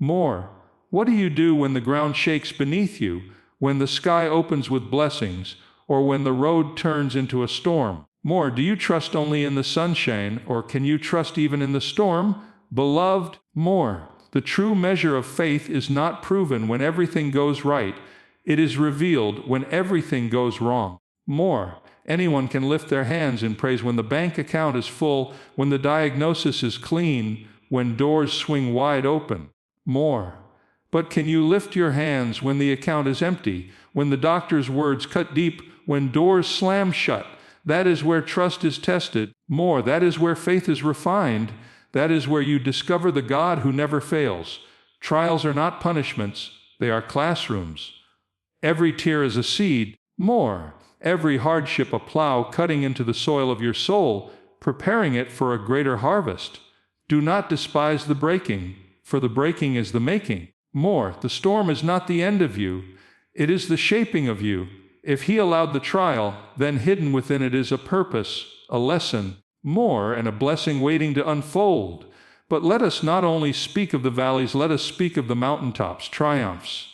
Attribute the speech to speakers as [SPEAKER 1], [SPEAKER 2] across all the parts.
[SPEAKER 1] More. What do you do when the ground shakes beneath you, when the sky opens with blessings, or when the road turns into a storm? More. Do you trust only in the sunshine, or can you trust even in the storm? Beloved, more. The true measure of faith is not proven when everything goes right. It is revealed when everything goes wrong. More. Anyone can lift their hands in praise when the bank account is full, when the diagnosis is clean, when doors swing wide open. More. But can you lift your hands when the account is empty, when the doctor's words cut deep, when doors slam shut? That is where trust is tested. More. That is where faith is refined. That is where you discover the God who never fails. Trials are not punishments, they are classrooms. Every tear is a seed. More. Every hardship a plow cutting into the soil of your soul, preparing it for a greater harvest. Do not despise the breaking, for the breaking is the making. More. The storm is not the end of you, it is the shaping of you. If He allowed the trial, then hidden within it is a purpose, a lesson, more, and a blessing waiting to unfold. But let us not only speak of the valleys, let us speak of the mountaintops, triumphs,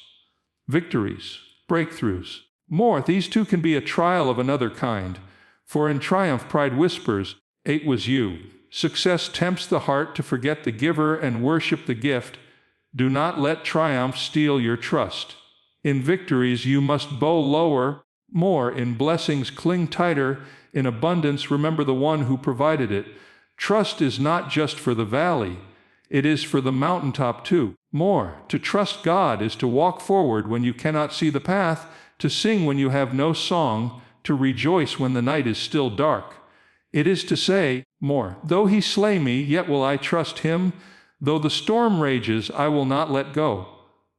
[SPEAKER 1] victories, breakthroughs. More. These too can be a trial of another kind, for in triumph pride whispers, "It was you." Success tempts the heart to forget the giver and worship the gift. Do not let triumph steal your trust. In victories you must bow lower. More. In blessings cling tighter. In abundance remember the one who provided it. Trust is not just for the valley, it is for the mountaintop too. More. To trust God is to walk forward when you cannot see the path, to sing when you have no song, to rejoice when the night is still dark. It is to say, more. Though He slay me, yet will I trust Him. Though the storm rages, I will not let go.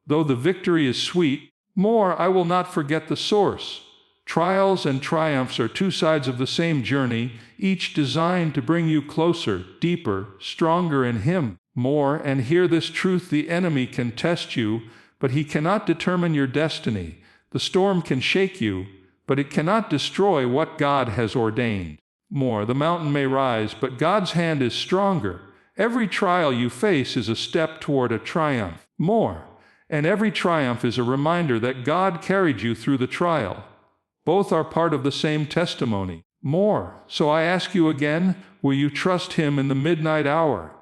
[SPEAKER 1] Though the victory is sweet, more, I will not forget the source. Trials and triumphs are two sides of the same journey, each designed to bring you closer, deeper, stronger in Him. More. And hear this truth: the enemy can test you, but he cannot determine your destiny. The storm can shake you, but it cannot destroy what God has ordained. More. The mountain may rise, but God's hand is stronger. Every trial you face is a step toward a triumph. More. And every triumph is a reminder that God carried you through the trial. Both are part of the same testimony. More. So I ask you again, will you trust Him in the midnight hour?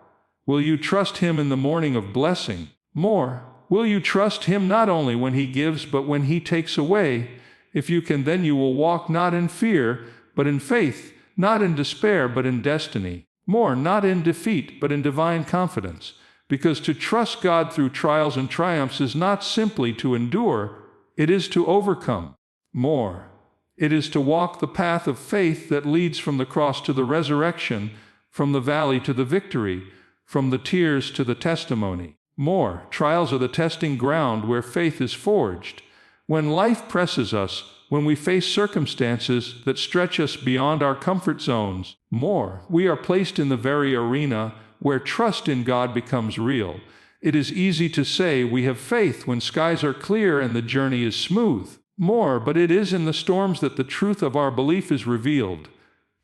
[SPEAKER 1] Will you trust Him in the morning of blessing? More. Will you trust Him not only when He gives, but when He takes away? If you can, then you will walk not in fear, but in faith, not in despair, but in destiny. More. Not in defeat, but in divine confidence. Because to trust God through trials and triumphs is not simply to endure, it is to overcome. More. It is to walk the path of faith that leads from the cross to the resurrection, from the valley to the victory, from the tears to the testimony. More. Trials are the testing ground where faith is forged. When life presses us, when we face circumstances that stretch us beyond our comfort zones, more, we are placed in the very arena where trust in God becomes real. It is easy to say we have faith when skies are clear and the journey is smooth. More, but it is in the storms that the truth of our belief is revealed.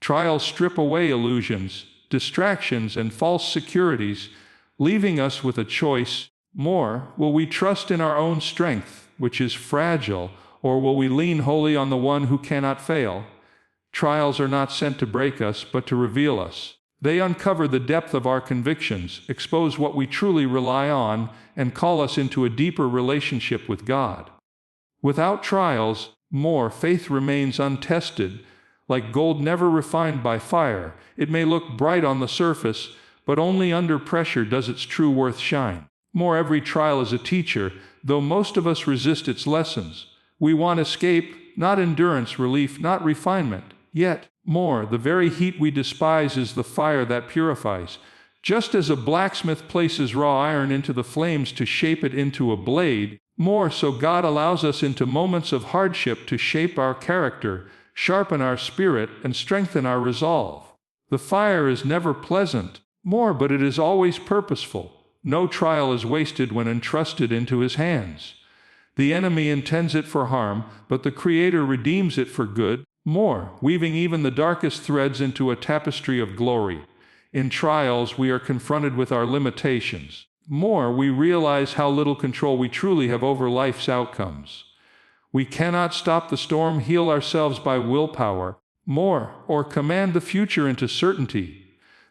[SPEAKER 1] Trials strip away illusions, distractions, and false securities, leaving us with a choice. More, will we trust in our own strength, which is fragile, or will we lean wholly on the one who cannot fail? Trials are not sent to break us, but to reveal us. They uncover the depth of our convictions, expose what we truly rely on, and call us into a deeper relationship with God. Without trials, more, faith remains untested. Like gold never refined by fire, it may look bright on the surface, but only under pressure does its true worth shine. More, every trial is a teacher, though most of us resist its lessons. We want escape, not endurance, relief, not refinement. Yet, more, the very heat we despise is the fire that purifies. Just as a blacksmith places raw iron into the flames to shape it into a blade, more so God allows us into moments of hardship to shape our character, sharpen our spirit, and strengthen our resolve. The fire is never pleasant, more, but it is always purposeful. No trial is wasted when entrusted into His hands. The enemy intends it for harm, but the Creator redeems it for good. More, weaving even the darkest threads into a tapestry of glory. In trials we are confronted with our limitations. More, we realize how little control we truly have over life's outcomes. We cannot stop the storm, heal ourselves by willpower, more, or command the future into certainty.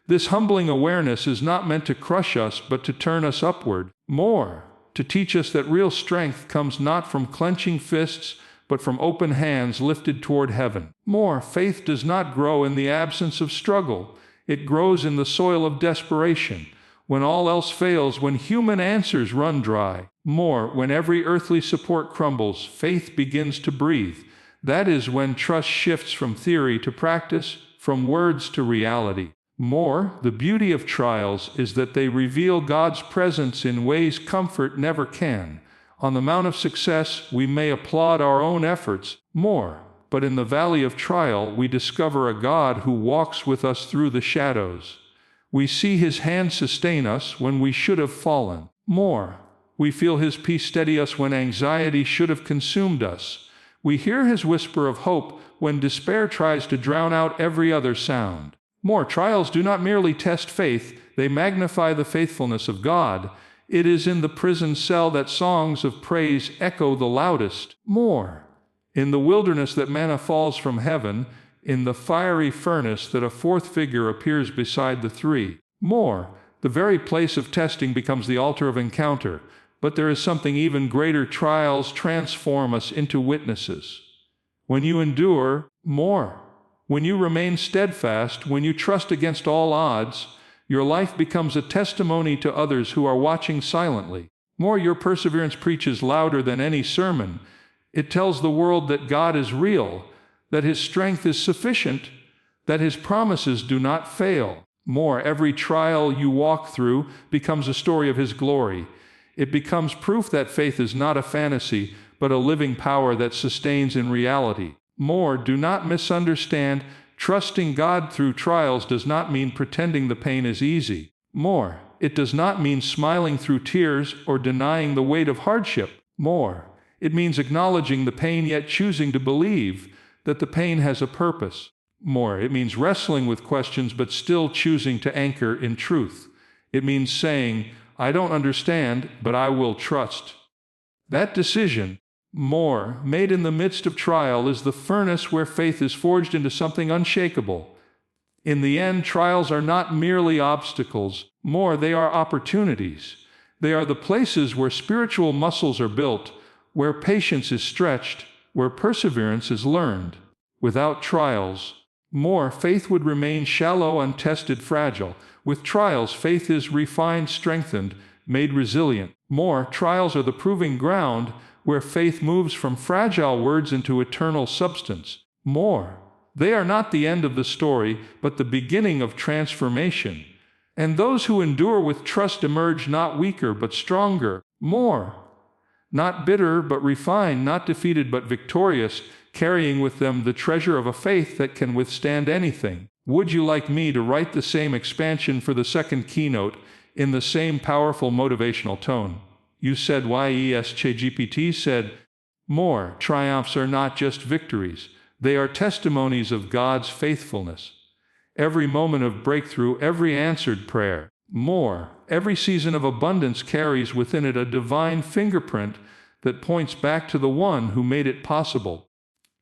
[SPEAKER 1] This humbling awareness is not meant to crush us, but to turn us upward, more, to teach us that real strength comes not from clenching fists, but from open hands lifted toward heaven. More, faith does not grow in the absence of struggle. It grows in the soil of desperation, when all else fails, when human answers run dry. More, when every earthly support crumbles, faith begins to breathe. That is when trust shifts from theory to practice, from words to reality. More, the beauty of trials is that they reveal God's presence in ways comfort never can. On the Mount of Success, we may applaud our own efforts, more, but in the valley of trial, we discover a God who walks with us through the shadows. We see His hand sustain us when we should have fallen. More, we feel His peace steady us when anxiety should have consumed us. We hear His whisper of hope when despair tries to drown out every other sound. More, trials do not merely test faith, they magnify the faithfulness of God. It is in the prison cell that songs of praise echo the loudest. More, in the wilderness that manna falls from heaven, in the fiery furnace that a fourth figure appears beside the three. More, the very place of testing becomes the altar of encounter, but there is something even greater. Trials transform us into witnesses. When you endure, more, when you remain steadfast, when you trust against all odds, your life becomes a testimony to others who are watching silently. More, your perseverance preaches louder than any sermon. It tells the world that God is real, that His strength is sufficient, that His promises do not fail. More, every trial you walk through becomes a story of His glory. It becomes proof that faith is not a fantasy, but a living power that sustains in reality. More, do not misunderstand. Trusting God through trials does not mean pretending the pain is easy. More, it does not mean smiling through tears or denying the weight of hardship. More, it means acknowledging the pain yet choosing to believe that the pain has a purpose. More, it means wrestling with questions but still choosing to anchor in truth. It means saying, I don't understand, but I will trust. That decision, more, made in the midst of trial, is the furnace where faith is forged into something unshakable. In the end, trials are not merely obstacles, more, they are opportunities. They are the places where spiritual muscles are built, where patience is stretched, where perseverance is learned. Without trials, more, faith would remain shallow, untested, fragile. With trials, faith is refined, strengthened, made resilient. More, trials are the proving ground where faith moves from fragile words into eternal substance. More, they are not the end of the story, but the beginning of transformation. And those who endure with trust emerge not weaker but stronger. More, not bitter but refined, not defeated but victorious, carrying with them the treasure of a faith that can withstand anything. Would you like me to write the same expansion for the second keynote in the same powerful motivational tone? You said ChatGPT said, more, triumphs are not just victories. They are testimonies of God's faithfulness. Every moment of breakthrough, every answered prayer, more, every season of abundance carries within it a divine fingerprint that points back to the one who made it possible.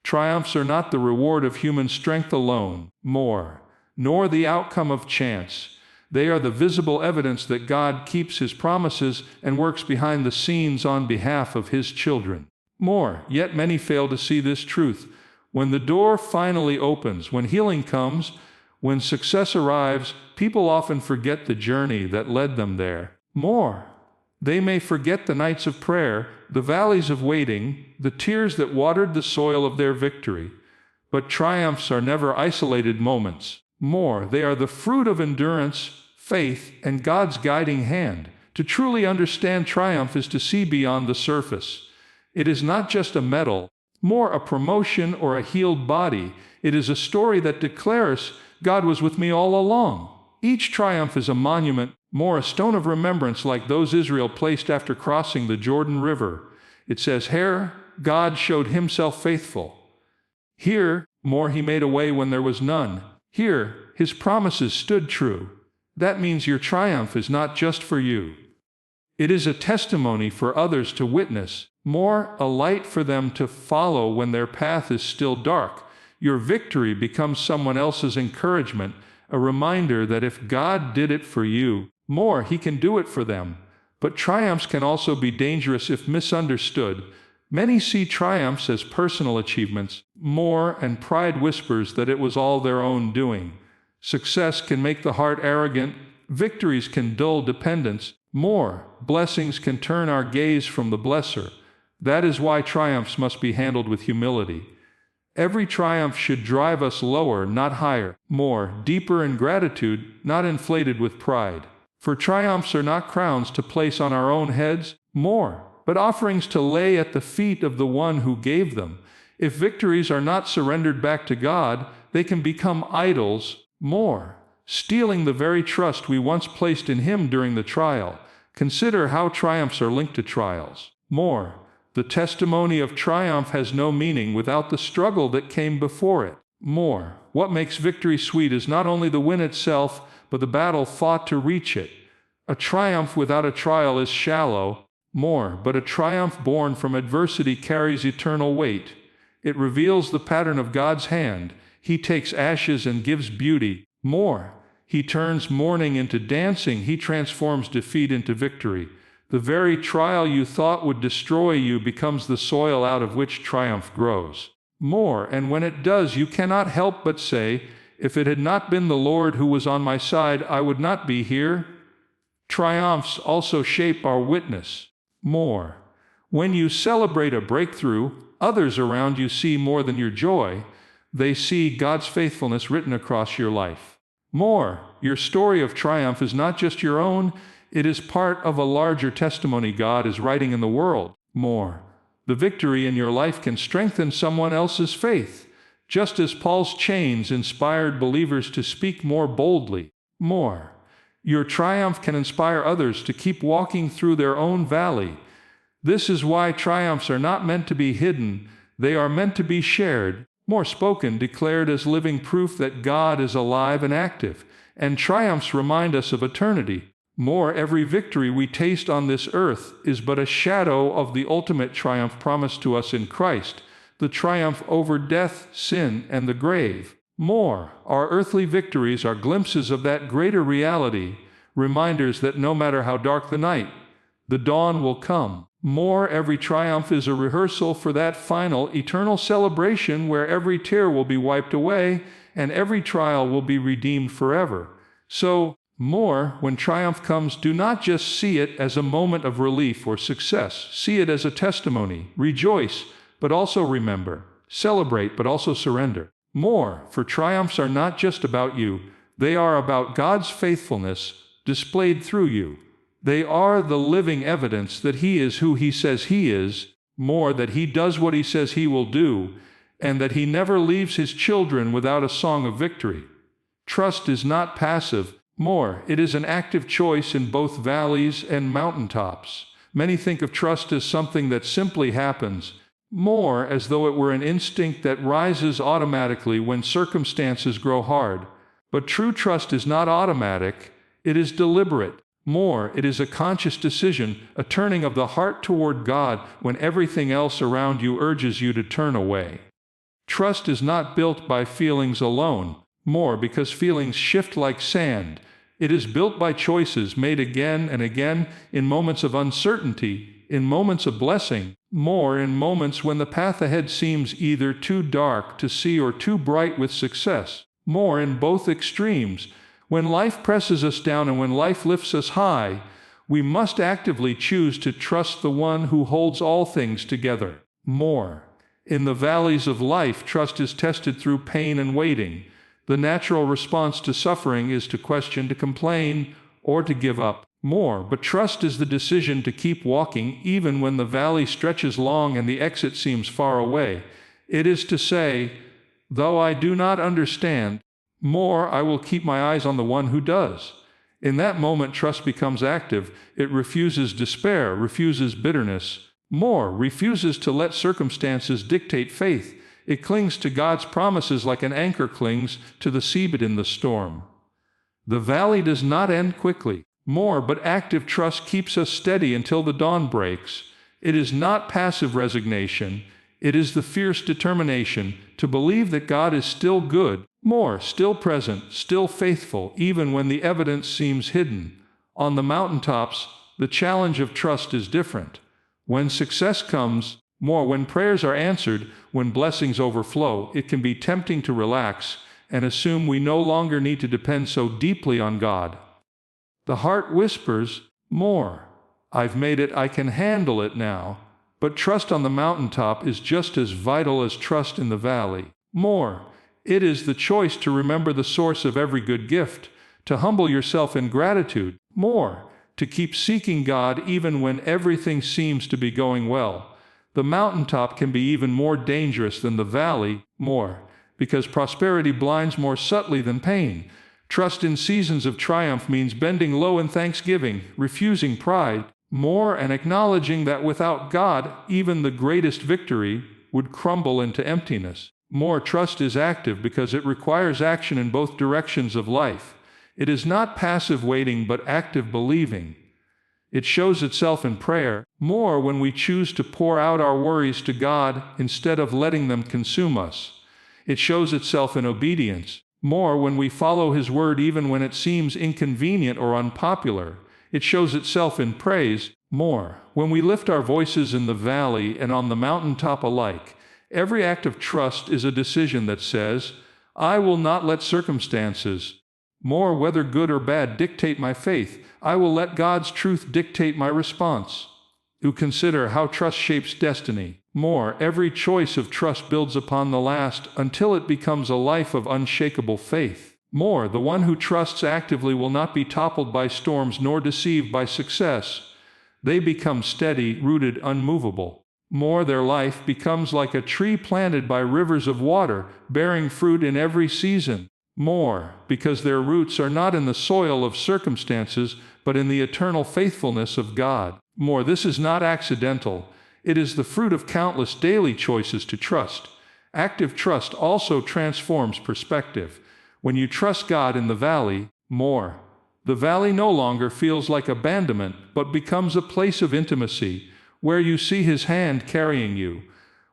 [SPEAKER 1] Triumphs are not the reward of human strength alone, more, nor the outcome of chance. They are the visible evidence that God keeps His promises and works behind the scenes on behalf of His children. More, yet many fail to see this truth. When the door finally opens, when healing comes, when success arrives, people often forget the journey that led them there. More, they may forget the nights of prayer, the valleys of waiting, the tears that watered the soil of their victory. But triumphs are never isolated moments. More, they are the fruit of endurance, faith, and God's guiding hand. To truly understand triumph is to see beyond the surface. It is not just a medal, more a promotion or a healed body. It is a story that declares, God was with me all along. Each triumph is a monument, more a stone of remembrance like those Israel placed after crossing the Jordan River. It says, here, God showed Himself faithful. Here, more, He made a way when there was none. Here, His promises stood true. That means your triumph is not just for you. It is a testimony for others to witness, more, a light for them to follow when their path is still dark. Your victory becomes someone else's encouragement, a reminder that if God did it for you, more, He can do it for them. But triumphs can also be dangerous if misunderstood. Many see triumphs as personal achievements, more, and pride whispers that it was all their own doing. Success can make the heart arrogant, victories can dull dependence, more, blessings can turn our gaze from the blesser. That is why triumphs must be handled with humility. Every triumph should drive us lower, not higher, more, deeper in gratitude, not inflated with pride. For triumphs are not crowns to place on our own heads, more, but offerings to lay at the feet of the one who gave them. If victories are not surrendered back to God, they can become idols, more, stealing the very trust we once placed in Him during the trial. Consider how triumphs are linked to trials. More, the testimony of triumph has no meaning without the struggle that came before it. More, what makes victory sweet is not only the win itself, but the battle fought to reach it. A triumph without a trial is shallow, more, but a triumph born from adversity carries eternal weight. It reveals the pattern of God's hand. He takes ashes and gives beauty, more. He turns mourning into dancing. He transforms defeat into victory. The very trial you thought would destroy you becomes the soil out of which triumph grows. More, and when it does, you cannot help but say, if it had not been the Lord who was on my side, I would not be here. Triumphs also shape our witness. More, when you celebrate a breakthrough, others around you see more than your joy. They see God's faithfulness written across your life. More, your story of triumph is not just your own, it is part of a larger testimony God is writing in the world. More, the victory in your life can strengthen someone else's faith, just as Paul's chains inspired believers to speak more boldly. More, your triumph can inspire others to keep walking through their own valley. This is why triumphs are not meant to be hidden, they are meant to be shared, more spoken, declared as living proof that God is alive and active, and triumphs remind us of eternity. More, every victory we taste on this earth is but a shadow of the ultimate triumph promised to us in Christ, the triumph over death, sin, and the grave. More, our earthly victories are glimpses of that greater reality, reminders that no matter how dark the night, the dawn will come. More, every triumph is a rehearsal for that final, eternal celebration where every tear will be wiped away and every trial will be redeemed forever. So, more, when triumph comes, do not just see it as a moment of relief or success. See it as a testimony. Rejoice, but also remember. Celebrate, but also surrender. More, for triumphs are not just about you. They are about God's faithfulness displayed through you. They are the living evidence that He is who He says He is, more, that He does what He says He will do, and that He never leaves His children without a song of victory. Trust is not passive. More, it is an active choice in both valleys and mountaintops. Many think of trust as something that simply happens, more as though it were an instinct that rises automatically when circumstances grow hard. But true trust is not automatic, it is deliberate. More, it is a conscious decision, a turning of the heart toward God when everything else around you urges you to turn away. Trust is not built by feelings alone, more, because feelings shift like sand. It is built by choices made again and again, in moments of uncertainty, in moments of blessing, more in moments when the path ahead seems either too dark to see or too bright with success, more in both extremes. When life presses us down and when life lifts us high, we must actively choose to trust the one who holds all things together. More, in the valleys of life, trust is tested through pain and waiting. The natural response to suffering is to question, to complain, or to give up. More, but trust is the decision to keep walking even when the valley stretches long and the exit seems far away. It is to say, though I do not understand, more, I will keep my eyes on the one who does. In that moment, trust becomes active. It refuses despair, refuses bitterness. More, refuses to let circumstances dictate faith. It clings to God's promises like an anchor clings to the seabed in the storm. The valley does not end quickly. More, but active trust keeps us steady until the dawn breaks. It is not passive resignation. It is the fierce determination to believe that God is still good, more, still present, still faithful, even when the evidence seems hidden. On the mountaintops, the challenge of trust is different. When success comes, more, when prayers are answered, when blessings overflow, it can be tempting to relax and assume we no longer need to depend so deeply on God. The heart whispers, more. I've made it, I can handle it now. But trust on the mountaintop is just as vital as trust in the valley. More. It is the choice to remember the source of every good gift, to humble yourself in gratitude. More. To keep seeking God even when everything seems to be going well. The mountaintop can be even more dangerous than the valley. More. Because prosperity blinds more subtly than pain. Trust in seasons of triumph means bending low in thanksgiving, refusing pride, more, and acknowledging that without God, even the greatest victory would crumble into emptiness. More, trust is active because it requires action in both directions of life. It is not passive waiting but active believing. It shows itself in prayer, more when we choose to pour out our worries to God instead of letting them consume us. It shows itself in obedience, more when we follow His word even when it seems inconvenient or unpopular. It shows itself in praise, more when we lift our voices in the valley and on the mountaintop alike. Every act of trust is a decision that says, I will not let circumstances, more whether good or bad, dictate my faith. I will let God's truth dictate my response. To consider how trust shapes destiny. More, every choice of trust builds upon the last until it becomes a life of unshakable faith. More, the one who trusts actively will not be toppled by storms nor deceived by success. They become steady, rooted, unmovable. More, their life becomes like a tree planted by rivers of water, bearing fruit in every season. More, because their roots are not in the soil of circumstances, but in the eternal faithfulness of God. More, this is not accidental. It is the fruit of countless daily choices to trust. Active trust also transforms perspective. When you trust God in the valley, more, the valley no longer feels like abandonment, but becomes a place of intimacy, where you see His hand carrying you.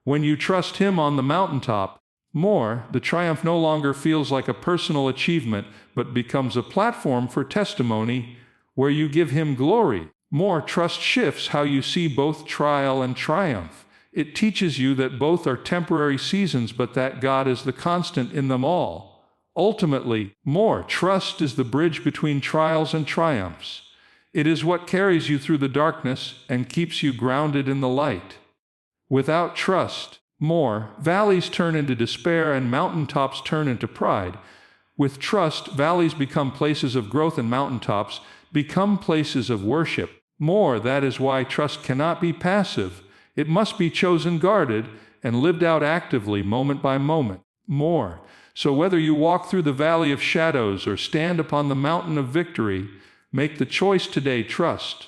[SPEAKER 1] When you trust Him on the mountaintop, more, the triumph no longer feels like a personal achievement, but becomes a platform for testimony, where you give Him glory. More, trust shifts how you see both trial and triumph. It teaches you that both are temporary seasons, but that God is the constant in them all. Ultimately, more, trust is the bridge between trials and triumphs. It is what carries you through the darkness and keeps you grounded in the light. Without trust, more, valleys turn into despair and mountaintops turn into pride. With trust, valleys become places of growth and mountaintops become places of worship. More, that is why trust cannot be passive. It must be chosen, guarded, and lived out actively moment by moment. More. So whether you walk through the valley of shadows or stand upon the mountain of victory, make the choice today, trust.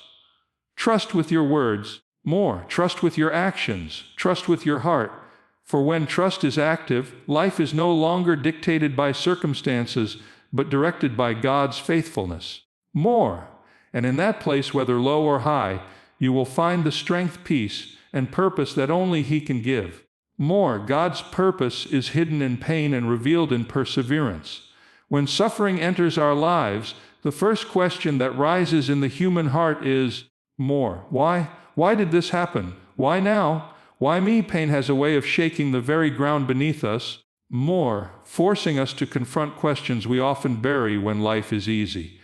[SPEAKER 1] Trust with your words. More, trust with your actions. Trust with your heart. For when trust is active, life is no longer dictated by circumstances, but directed by God's faithfulness. More, and in that place, whether low or high, you will find the strength, peace, and purpose that only He can give. More, God's purpose is hidden in pain and revealed in perseverance. When suffering enters our lives, the first question that rises in the human heart is, more, why? Why did this happen? Why now? Why me? Pain has a way of shaking the very ground beneath us. More, forcing us to confront questions we often bury when life is easy.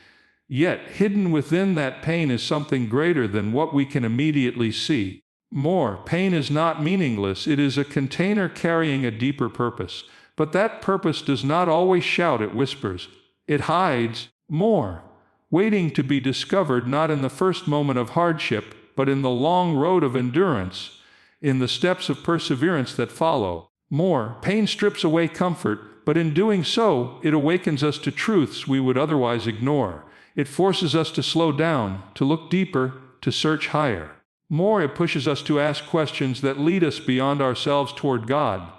[SPEAKER 1] Yet, hidden within that pain is something greater than what we can immediately see. More, pain is not meaningless, it is a container carrying a deeper purpose. But that purpose does not always shout, it whispers. It hides, more, waiting to be discovered not in the first moment of hardship, but in the long road of endurance, in the steps of perseverance that follow. More, pain strips away comfort, but in doing so, it awakens us to truths we would otherwise ignore. It forces us to slow down, to look deeper, to search higher. More, it pushes us to ask questions that lead us beyond ourselves toward God.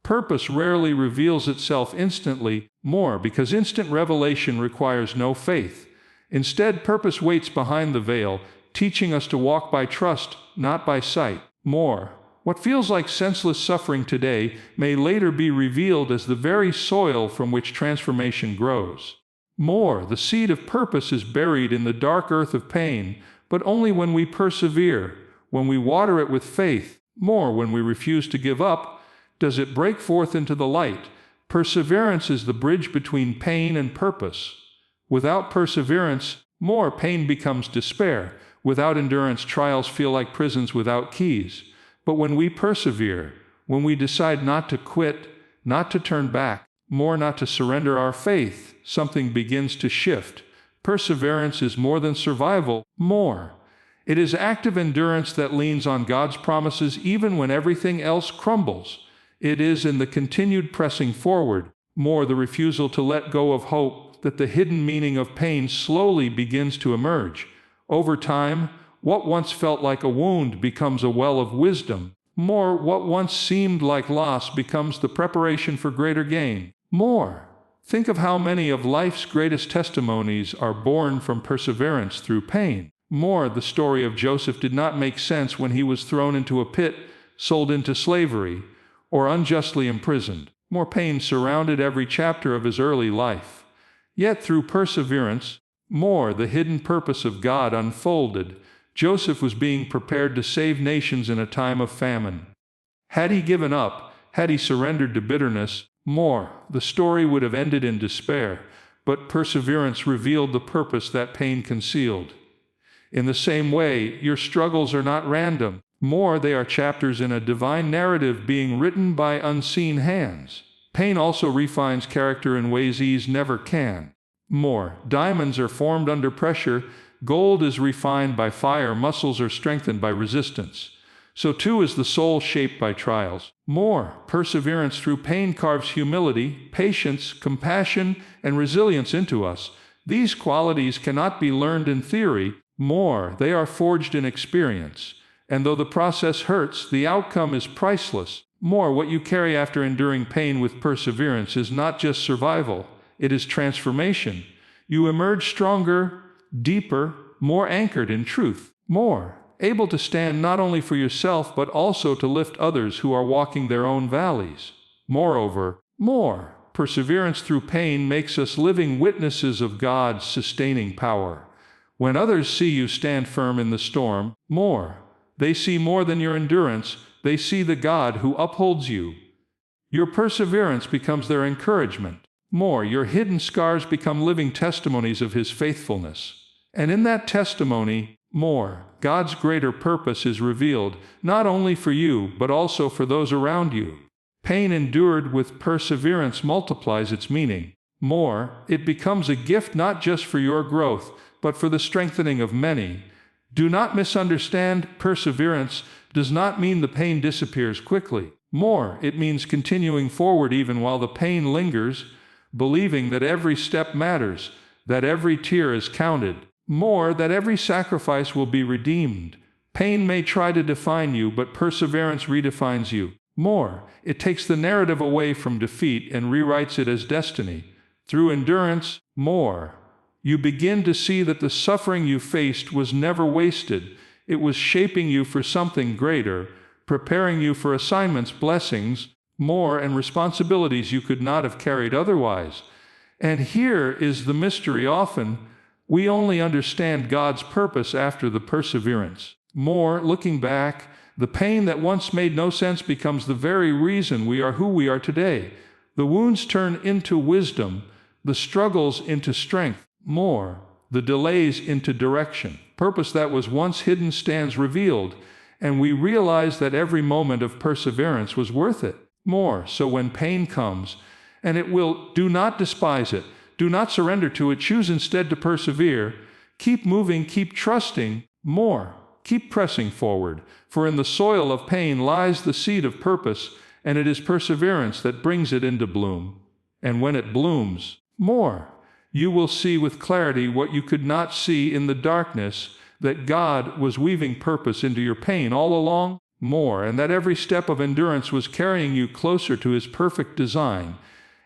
[SPEAKER 1] Purpose rarely reveals itself instantly, more, because instant revelation requires no faith. Instead, purpose waits behind the veil, teaching us to walk by trust, not by sight. More, what feels like senseless suffering today may later be revealed as the very soil from which transformation grows. More, the seed of purpose is buried in the dark earth of pain, but only when we persevere, when we water it with faith. More, when we refuse to give up, does it break forth into the light. Perseverance is the bridge between pain and purpose. Without perseverance, more pain becomes despair. Without endurance, trials feel like prisons without keys. But when we persevere, when we decide not to quit, not to turn back, more not to surrender our faith, something begins to shift. Perseverance is more than survival, more. It is active endurance that leans on God's promises even when everything else crumbles. It is in the continued pressing forward, more the refusal to let go of hope, that the hidden meaning of pain slowly begins to emerge. Over time, what once felt like a wound becomes a well of wisdom. More, what once seemed like loss becomes the preparation for greater gain. More, think of how many of life's greatest testimonies are born from perseverance through pain. More, the story of Joseph did not make sense when he was thrown into a pit, sold into slavery, or unjustly imprisoned. More pain surrounded every chapter of his early life. Yet through perseverance, more the hidden purpose of God unfolded. Joseph was being prepared to save nations in a time of famine. Had he given up, had he surrendered to bitterness, more, the story would have ended in despair, but perseverance revealed the purpose that pain concealed. In the same way, your struggles are not random. More, they are chapters in a divine narrative being written by unseen hands. Pain also refines character in ways ease never can. More, diamonds are formed under pressure, gold is refined by fire, muscles are strengthened by resistance. So too is the soul shaped by trials. More, perseverance through pain carves humility, patience, compassion, and resilience into us. These qualities cannot be learned in theory. More, they are forged in experience. And though the process hurts, the outcome is priceless. More, what you carry after enduring pain with perseverance is not just survival, it is transformation. You emerge stronger, deeper, more anchored in truth. More, able to stand not only for yourself but also to lift others who are walking their own valleys. Moreover, more, perseverance through pain makes us living witnesses of God's sustaining power. When others see you stand firm in the storm, more, they see more than your endurance, they see the God who upholds you. Your perseverance becomes their encouragement. More, your hidden scars become living testimonies of His faithfulness. And in that testimony, more, God's greater purpose is revealed, not only for you, but also for those around you. Pain endured with perseverance multiplies its meaning. More, it becomes a gift not just for your growth, but for the strengthening of many. Do not misunderstand, perseverance does not mean the pain disappears quickly. More, it means continuing forward even while the pain lingers, believing that every step matters, that every tear is counted. More, that every sacrifice will be redeemed. Pain may try to define you, but perseverance redefines you. More, it takes the narrative away from defeat and rewrites it as destiny. Through endurance, more, you begin to see that the suffering you faced was never wasted. It was shaping you for something greater, preparing you for assignments, blessings, more, and responsibilities you could not have carried otherwise. And here is the mystery. Often, we only understand God's purpose after the perseverance. More, looking back, the pain that once made no sense becomes the very reason we are who we are today. The wounds turn into wisdom, the struggles into strength. More, the delays into direction. Purpose that was once hidden stands revealed, and we realize that every moment of perseverance was worth it. More, so when pain comes, and it will, do not despise it. Do not surrender to it. Choose instead to persevere. Keep moving, keep trusting. More, keep pressing forward. For in the soil of pain lies the seed of purpose, and it is perseverance that brings it into bloom. And when it blooms, more, you will see with clarity what you could not see in the darkness, that God was weaving purpose into your pain all along. More, and that every step of endurance was carrying you closer to His perfect design.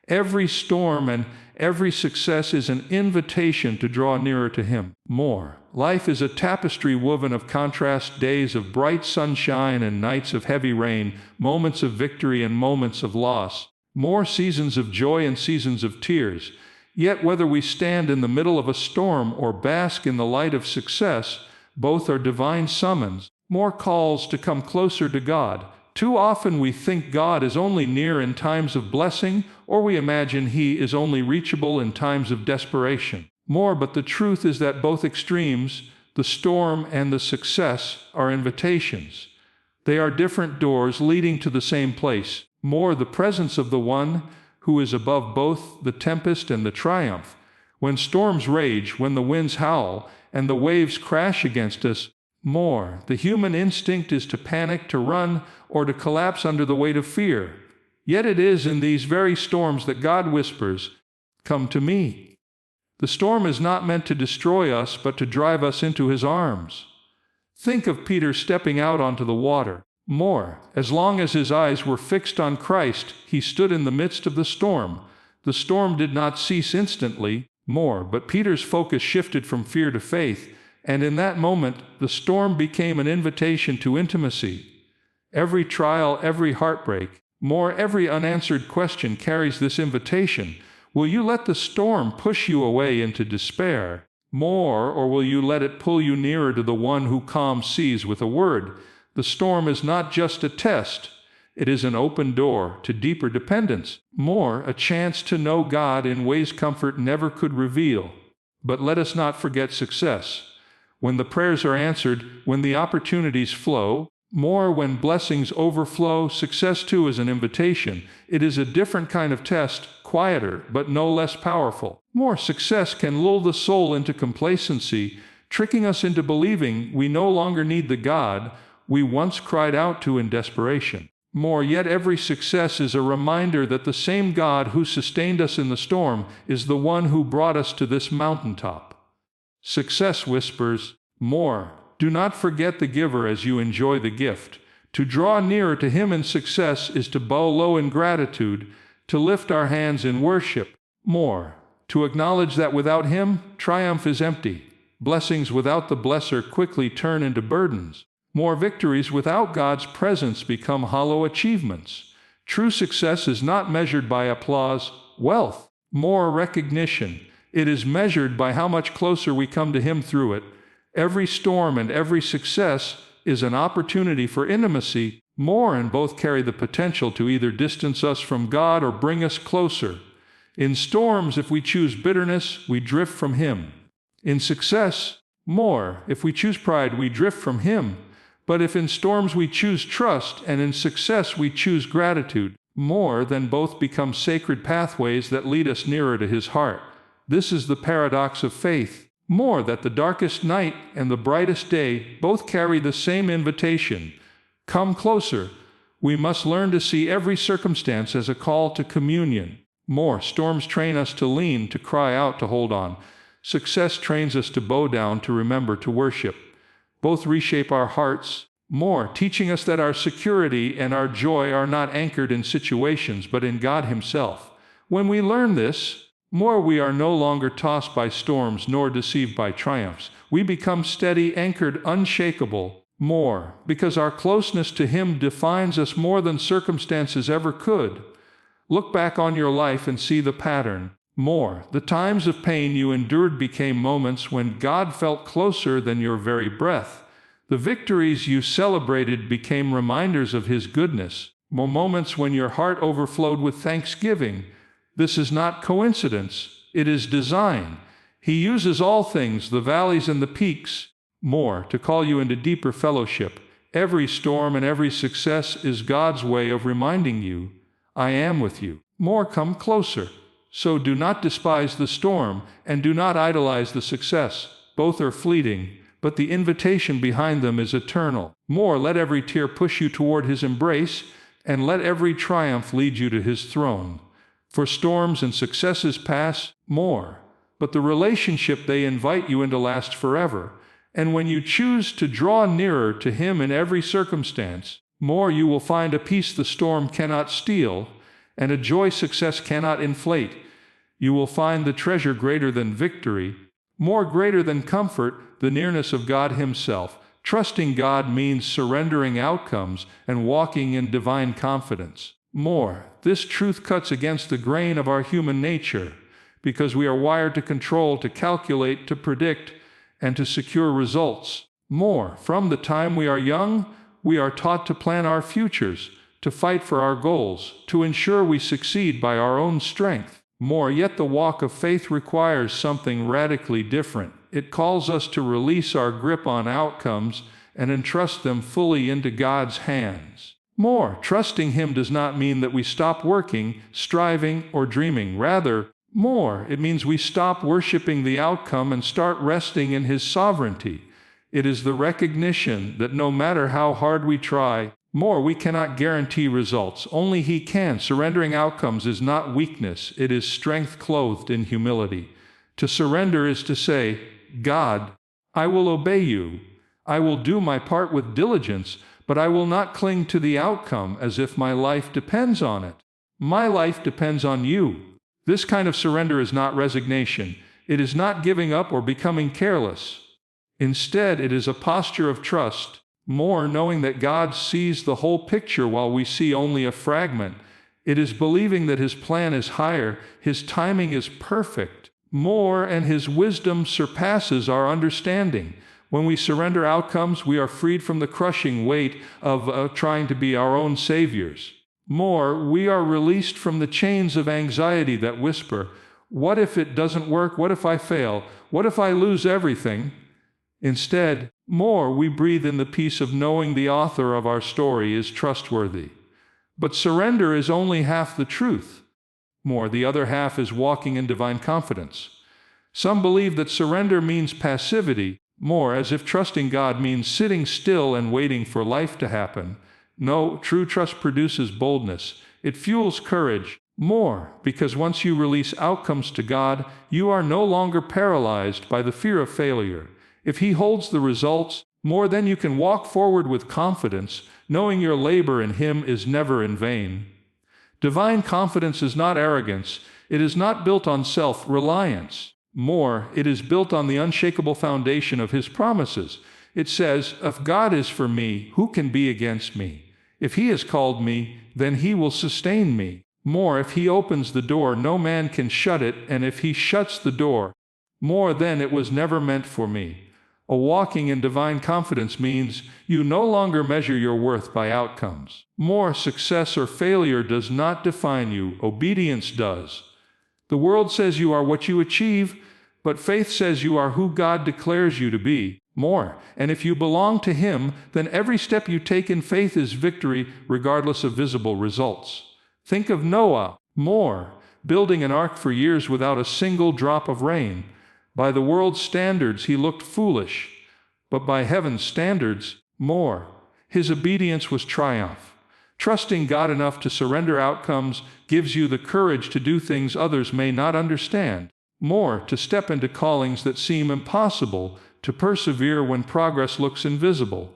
[SPEAKER 1] Every storm and every success is an invitation to draw nearer to Him. More. Life is a tapestry woven of contrast, days of bright sunshine and nights of heavy rain, moments of victory and moments of loss, more seasons of joy and seasons of tears. Yet whether we stand in the middle of a storm or bask in the light of success, both are divine summons, more calls to come closer to God. Too often we think God is only near in times of blessing, or we imagine He is only reachable in times of desperation. But the truth is that both extremes, the storm and the success, are invitations. They are different doors leading to the same place. The presence of the One who is above both the tempest and the triumph. When storms rage, when the winds howl, and the waves crash against us, the human instinct is to panic, to run, or to collapse under the weight of fear. Yet it is in these very storms that God whispers, "Come to me." The storm is not meant to destroy us, but to drive us into His arms. Think of Peter stepping out onto the water. As long as his eyes were fixed on Christ, he stood in the midst of the storm. The storm did not cease instantly, but Peter's focus shifted from fear to faith, and in that moment, the storm became an invitation to intimacy. Every trial, every heartbreak, every unanswered question carries this invitation. Will you let the storm push you away into despair? Or will you let it pull you nearer to the One who calms seas with a word? The storm is not just a test. It is an open door to deeper dependence. A chance to know God in ways comfort never could reveal. But let us not forget success. When the prayers are answered, when the opportunities flow, when blessings overflow, success too is an invitation. It is a different kind of test, quieter, but no less powerful. Success can lull the soul into complacency, tricking us into believing we no longer need the God we once cried out to in desperation. Yet every success is a reminder that the same God who sustained us in the storm is the One who brought us to this mountaintop. Success whispers, do not forget the giver as you enjoy the gift. To draw nearer to Him in success is to bow low in gratitude, to lift our hands in worship. To acknowledge that without Him, triumph is empty. Blessings without the blesser quickly turn into burdens. Victories without God's presence become hollow achievements. True success is not measured by applause, wealth, recognition. It is measured by how much closer we come to Him through it. Every storm and every success is an opportunity for intimacy, and both carry the potential to either distance us from God or bring us closer. In storms, if we choose bitterness, we drift from Him. In success, if we choose pride, we drift from Him. But if in storms we choose trust and in success we choose gratitude, then both become sacred pathways that lead us nearer to His heart. This is the paradox of faith. That the darkest night and the brightest day both carry the same invitation. Come closer. We must learn to see every circumstance as a call to communion. Storms train us to lean, to cry out, to hold on. Success trains us to bow down, to remember, to worship. Both reshape our hearts, teaching us that our security and our joy are not anchored in situations but in God Himself. When we learn this, we are no longer tossed by storms nor deceived by triumphs. We become steady, anchored, unshakable, because our closeness to Him defines us more than circumstances ever could. Look back on your life and see the pattern. The times of pain you endured became moments when God felt closer than your very breath. The victories you celebrated became reminders of His goodness. Moments when your heart overflowed with thanksgiving. This is not coincidence, it is design. He uses all things, the valleys and the peaks, to call you into deeper fellowship. Every storm and every success is God's way of reminding you, I am with you. Come closer. So do not despise the storm, and do not idolize the success. Both are fleeting, but the invitation behind them is eternal. Let every tear push you toward His embrace, and let every triumph lead you to His throne. For storms and successes pass, but the relationship they invite you into lasts forever. And when you choose to draw nearer to Him in every circumstance, you will find a peace the storm cannot steal, and a joy success cannot inflate. You will find the treasure greater than victory, more greater than comfort, the nearness of God Himself. Trusting God means surrendering outcomes and walking in divine confidence. More, this truth cuts against the grain of our human nature, because we are wired to control, to calculate, to predict, and to secure results. More, from the time we are young, we are taught to plan our futures, to fight for our goals, to ensure we succeed by our own strength. More, yet the walk of faith requires something radically different. It calls us to release our grip on outcomes and entrust them fully into God's hands. More, trusting Him does not mean that we stop working, striving, or dreaming. Rather, more, it means we stop worshiping the outcome and start resting in His sovereignty. It is the recognition that no matter how hard we try, we cannot guarantee results. Only He can. Surrendering outcomes is not weakness, it is strength clothed in humility. To surrender is to say, God, I will obey You. I will do my part with diligence, but I will not cling to the outcome as if my life depends on it. My life depends on You. This kind of surrender is not resignation. It is not giving up or becoming careless. Instead, it is a posture of trust, more knowing that God sees the whole picture while we see only a fragment. It is believing that His plan is higher, His timing is perfect, more, and His wisdom surpasses our understanding. When we surrender outcomes, we are freed from the crushing weight of trying to be our own saviors. More, we are released from the chains of anxiety that whisper, what if it doesn't work? What if I fail? What if I lose everything? Instead, more, we breathe in the peace of knowing the author of our story is trustworthy. But surrender is only half the truth. More, the other half is walking in divine confidence. Some believe that surrender means passivity, more as if trusting God means sitting still and waiting for life to happen. No, true trust produces boldness. It fuels courage. More, because once you release outcomes to God, you are no longer paralyzed by the fear of failure. If He holds the results, then you can walk forward with confidence, knowing your labor in Him is never in vain. Divine confidence is not arrogance. It is not built on self-reliance. More, it is built on the unshakable foundation of His promises. It says, if God is for me, who can be against me? If He has called me, then He will sustain me. More, if He opens the door, no man can shut it, and if He shuts the door, then it was never meant for me. A walking in divine confidence means you no longer measure your worth by outcomes. More, success or failure does not define you, obedience does. The world says you are what you achieve, but faith says you are who God declares you to be. More, and if you belong to Him, then every step you take in faith is victory, regardless of visible results. Think of Noah, building an ark for years without a single drop of rain. By the world's standards, he looked foolish, but by heaven's standards, his obedience was triumph. Trusting God enough to surrender outcomes gives you the courage to do things others may not understand. More, to step into callings that seem impossible, to persevere when progress looks invisible.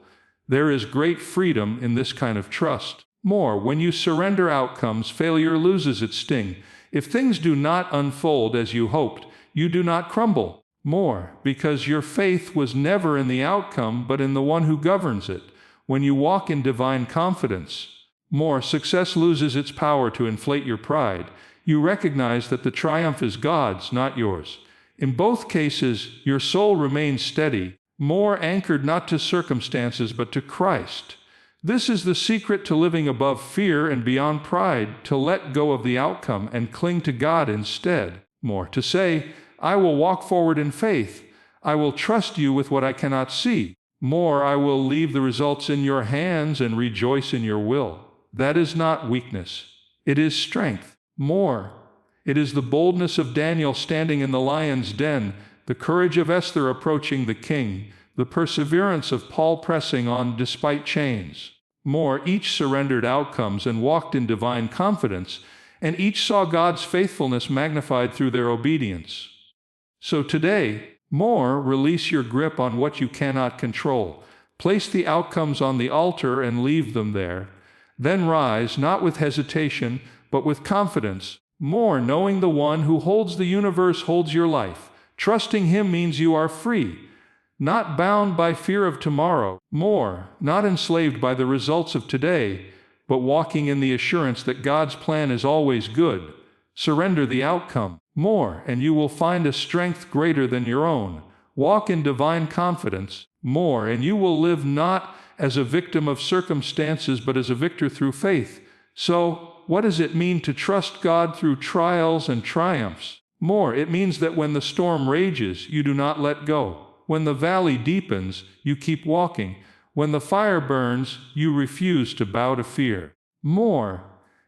[SPEAKER 1] There is great freedom in this kind of trust. More, when you surrender outcomes, failure loses its sting. If things do not unfold as you hoped, you do not crumble. More, because your faith was never in the outcome but in the one who governs it. When you walk in divine confidence, success loses its power to inflate your pride. You recognize that the triumph is God's, not yours. In both cases, your soul remains steady, anchored not to circumstances but to Christ. This is the secret to living above fear and beyond pride, to let go of the outcome and cling to God instead. To say, I will walk forward in faith. I will trust you with what I cannot see. I will leave the results in your hands and rejoice in your will. That is not weakness. It is strength. It is the boldness of Daniel standing in the lion's den, the courage of Esther approaching the king, the perseverance of Paul pressing on despite chains. Each surrendered outcomes and walked in divine confidence, and each saw God's faithfulness magnified through their obedience. So today, release your grip on what you cannot control. Place the outcomes on the altar and leave them there. Then rise, not with hesitation, but with confidence, More, knowing the one who holds the universe holds your life. Trusting him means you are free, not bound by fear of tomorrow. More, not enslaved by the results of today, but walking in the assurance that God's plan is always good. Surrender the outcome. More, and you will find a strength greater than your own. Walk in divine confidence. More, and you will live not as a victim of circumstances, but as a victor through faith. So, what does it mean to trust God through trials and triumphs? More, it means that when the storm rages, you do not let go. When the valley deepens, you keep walking. When the fire burns, you refuse to bow to fear. More,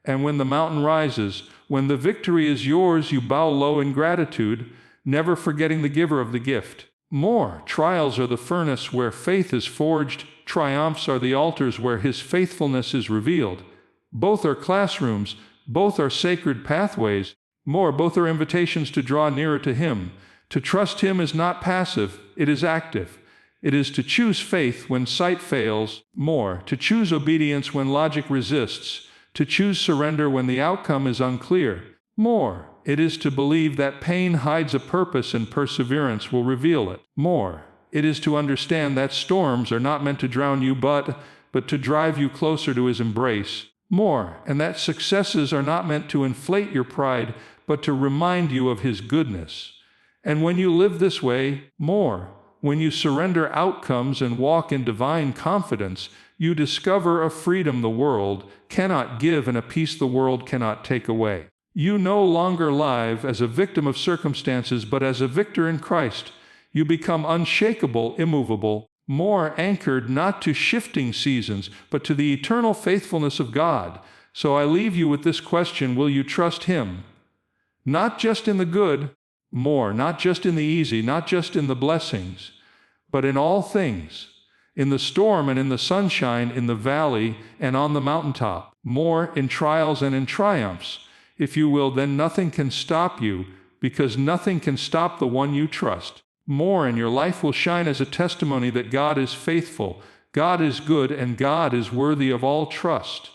[SPEAKER 1] and when the mountain rises, when the victory is yours, you bow low in gratitude, never forgetting the giver of the gift. More, trials are the furnace where faith is forged. Triumphs are the altars where his faithfulness is revealed. Both are classrooms, both are sacred pathways. More, both are invitations to draw nearer to him. To trust him is not passive, it is active. It is to choose faith when sight fails. More, to choose obedience when logic resists. To choose surrender when the outcome is unclear. More, it is to believe that pain hides a purpose and perseverance will reveal it. More, it is to understand that storms are not meant to drown you but to drive you closer to his embrace. More, and that successes are not meant to inflate your pride, but to remind you of his goodness. And when you live this way, more, when you surrender outcomes and walk in divine confidence, you discover a freedom the world cannot give and a peace the world cannot take away. You no longer live as a victim of circumstances, but as a victor in Christ. You become unshakable, immovable, more anchored not to shifting seasons, but to the eternal faithfulness of God. So I leave you with this question: will you trust him? Not just in the good, more, not just in the easy, not just in the blessings, but in all things, in the storm and in the sunshine, in the valley and on the mountaintop, more, in trials and in triumphs. If you will, then nothing can stop you, because nothing can stop the one you trust. More, and your life will shine as a testimony that God is faithful, God is good, and God is worthy of all trust.